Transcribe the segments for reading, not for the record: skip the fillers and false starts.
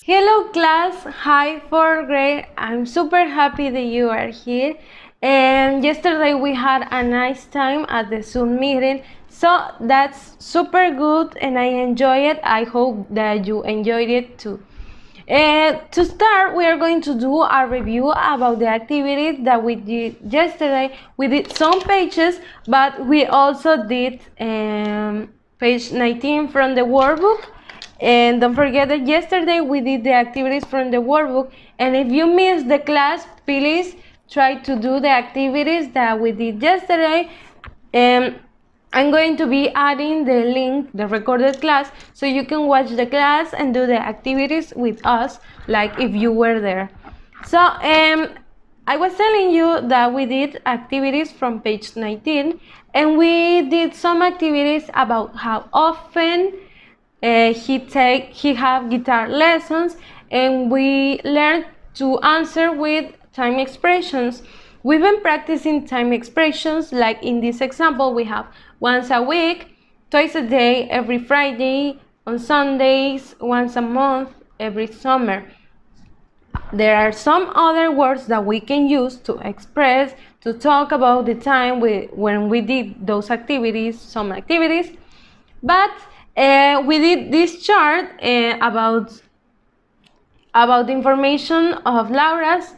Hello class, hi fourth grade. I'm super happy that you are here. And yesterday we had a nice time at the Zoom meeting, so that's super good and I enjoy it. I hope that you enjoyed it too. To start, we are going to do a review about the activities that we did yesterday. We did some pages, but we also did page 19 from the workbook. And don't forget that yesterday we did the activities from the workbook. And if you missed the class, please try to do the activities that we did yesterday. I'm going to be adding the link, the recorded class, so you can watch the class and do the activities with us, like if you were there. So, I was telling you that we did activities from page 19, and we did some activities about how often he have guitar lessons, and we learned to answer with time expressions. We've been practicing time expressions, like in this example we have once a week, twice a day, every Friday, on Sundays, once a month, every summer. There are some other words that we can use to express, to talk about the time when we did those activities, some activities. But we did this chart about the information of Laura's,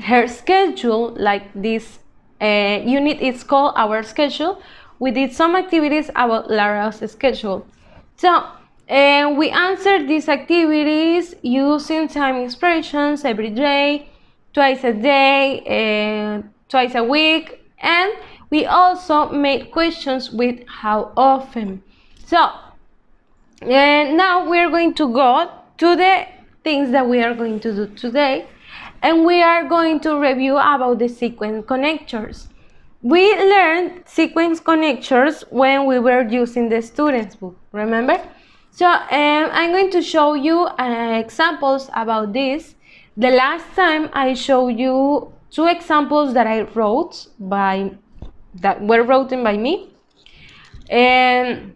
her schedule, like this unit is called our schedule. We did some activities about Laura's schedule. So we answered these activities using time expressions every day, twice a day, twice a week, and we also made questions with how often. So and now we're going to go to the things that we are going to do today, and we are going to review about the sequence connectors. We learned sequence connectors when we were using the students book, remember? So I'm going to show you examples about this. The last time I showed you two examples that I wrote that were written by me, and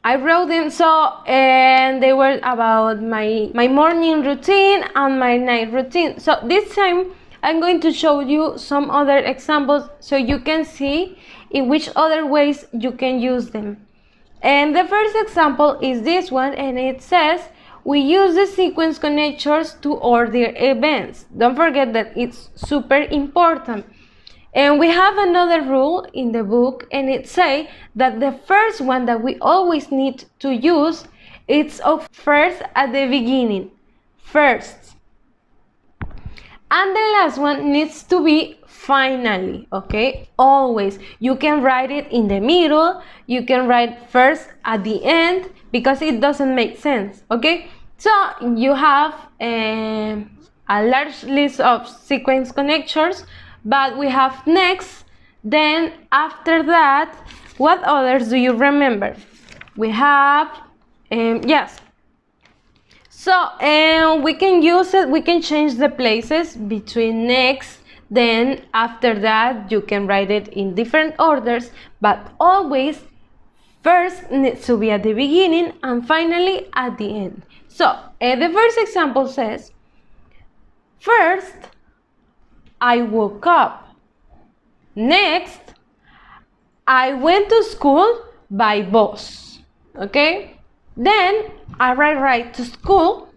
I wrote them, and they were about my morning routine and my night routine. So this time I'm going to show you some other examples so you can see in which other ways you can use them. And the first example is this one, and it says we use the sequence connectors to order events. Don't forget that it's super important. And we have another rule in the book, and it says that the first one that we always need to use is of first at the beginning, first. And the last one needs to be finally, okay? Always. You can write it in the middle, you can write first at the end, because it doesn't make sense, okay? So you have a large list of sequence connectors, but we have next, then after that, what others do you remember? We have, yes. So we can use it, we can change the places between next, then after that, you can write it in different orders, but always first needs to be at the beginning and finally at the end. So the first example says, first, I woke up. Next, I went to school by bus. Okay? Then I ride to school.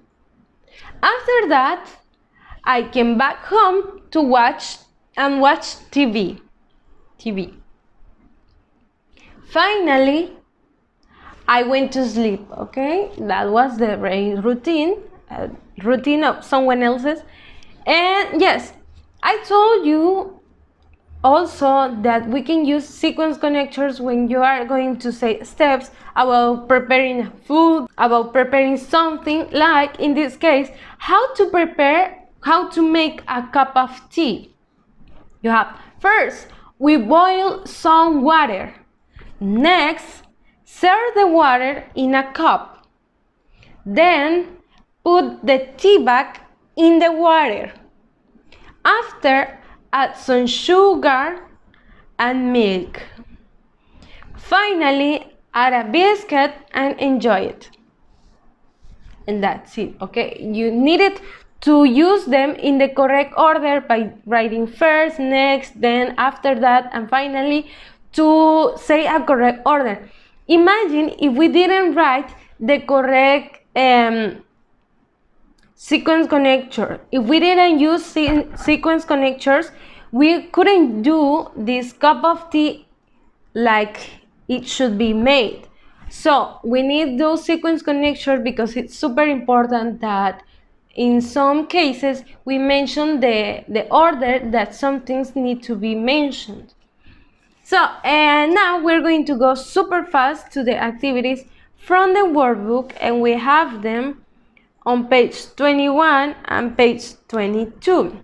After that, I came back home to watch TV. Finally, I went to sleep. Okay? That was the routine of someone else's. And yes, I told you also that we can use sequence connectors when you are going to say steps about preparing food, about preparing something, like in this case, how to make a cup of tea. You have first, we boil some water. Next, serve the water in a cup. Then put the tea bag in the water. After, add some sugar and milk. Finally, add a biscuit and enjoy it. and that's it. Okay, you needed to use them in the correct order by writing first, next, then after that, and finally to say a correct order. Imagine if we didn't write the correct sequence connector. If we didn't use sequence connectors, we couldn't do this cup of tea like it should be made. So we need those sequence connectors because it's super important that in some cases we mention the order that some things need to be mentioned. So, and now we're going to go super fast to the activities from the workbook, and we have them on page 21 and page 22.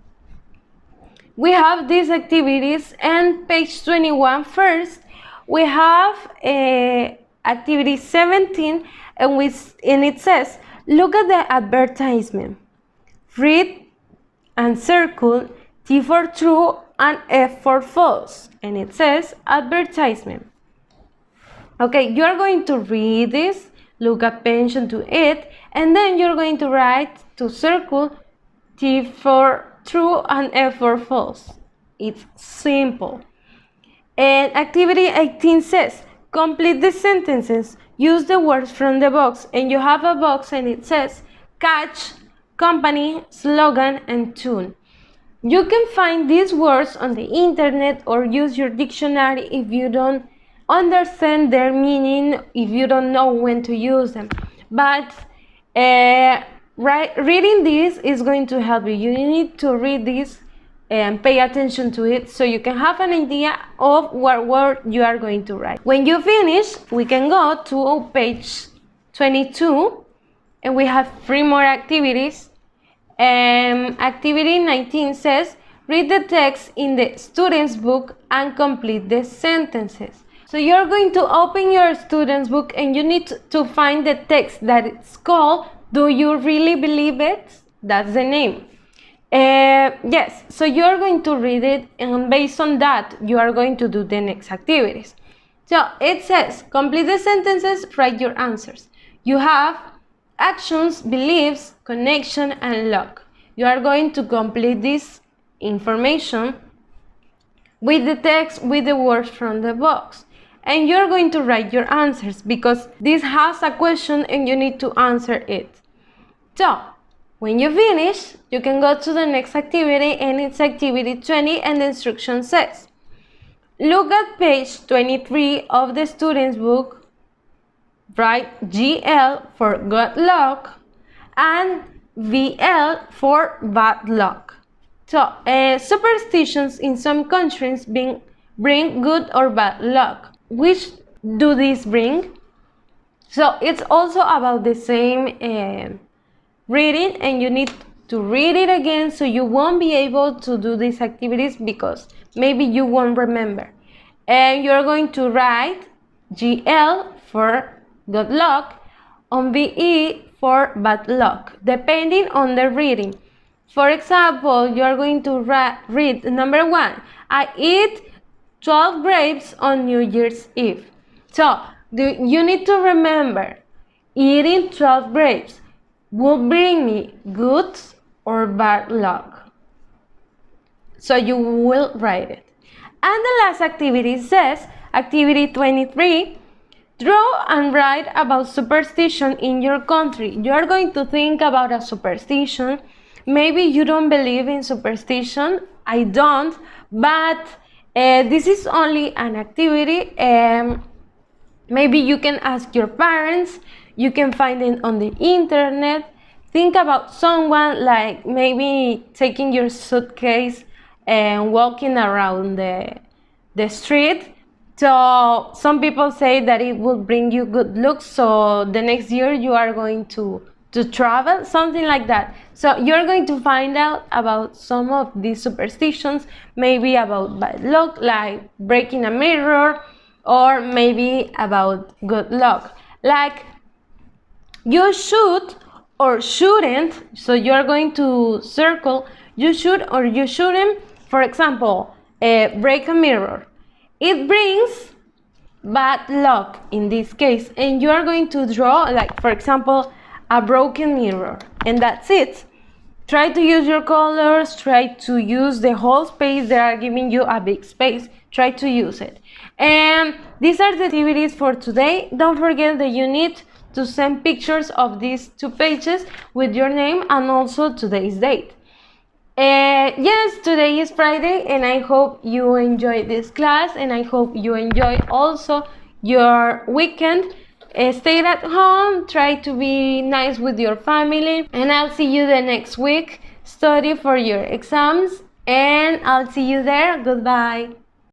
We have these activities, and page 21 first, we have activity 17, and it says, look at the advertisement. Read and circle T for true and F for false, and it says advertisement. Okay, you're going to read this, look attention to it, and then you're going to write to circle T for true and F for false. It's simple. And activity 18 says, complete the sentences, use the words from the box, and you have a box and it says catch, company, slogan, and tune. You can find these words on the internet or use your dictionary if you don't understand their meaning, if you don't know when to use them. But reading this is going to help you. You need to read this and pay attention to it so you can have an idea of what word you are going to write. When you finish, we can go to page 22 and we have 3 more activities. Activity 19 says, read the text in the student's book and complete the sentences. So you're going to open your student's book and you need to find the text that it's called Do You Really Believe It? That's the name. Yes, so you're going to read it, and based on that, you are going to do the next activities. So it says, complete the sentences, write your answers. You have actions, beliefs, connection, and luck. You are going to complete this information with the text, with the words from the box. And you're going to write your answers because this has a question and you need to answer it. So, when you finish, you can go to the next activity, and it's activity 20, and the instruction says, look at page 23 of the student's book, write GL for good luck and VL for bad luck. So, superstitions in some countries bring good or bad luck. Which do these bring? So, it's also about the same reading, and you need to read it again so you won't be able to do these activities because maybe you won't remember. And you're going to write GL for good luck on VE for bad luck, depending on the reading. For example, you're going to read number 1, I eat 12 grapes on New Year's Eve. So you need to remember, eating 12 grapes will bring me good or bad luck. So you will write it. And the last activity says, activity 23, draw and write about superstition in your country. You are going to think about a superstition. Maybe you don't believe in superstition. I don't, but this is only an activity. Maybe you can ask your parents. You can find it on the internet. Think about someone, like maybe taking your suitcase and walking around the street. So some people say that it will bring you good luck, so the next year you are going to travel, something like that. So you're going to find out about some of these superstitions, maybe about bad luck, like breaking a mirror, or maybe about good luck, like you should or shouldn't. So you're going to circle you should or you shouldn't. For example, break a mirror. It brings bad luck in this case, and you are going to draw, like for example, a broken mirror, and that's it. Try to use your colors, try to use the whole space. They are giving you a big space. Try to use it. And these are the activities for today. Don't forget that you need to send pictures of these 2 pages with your name and also today's date. Yes, today is Friday, and I hope you enjoy this class, and I hope you enjoy also your weekend. Stay at home, try to be nice with your family, and I'll see you the next week. Study for your exams, and I'll see you there. Goodbye.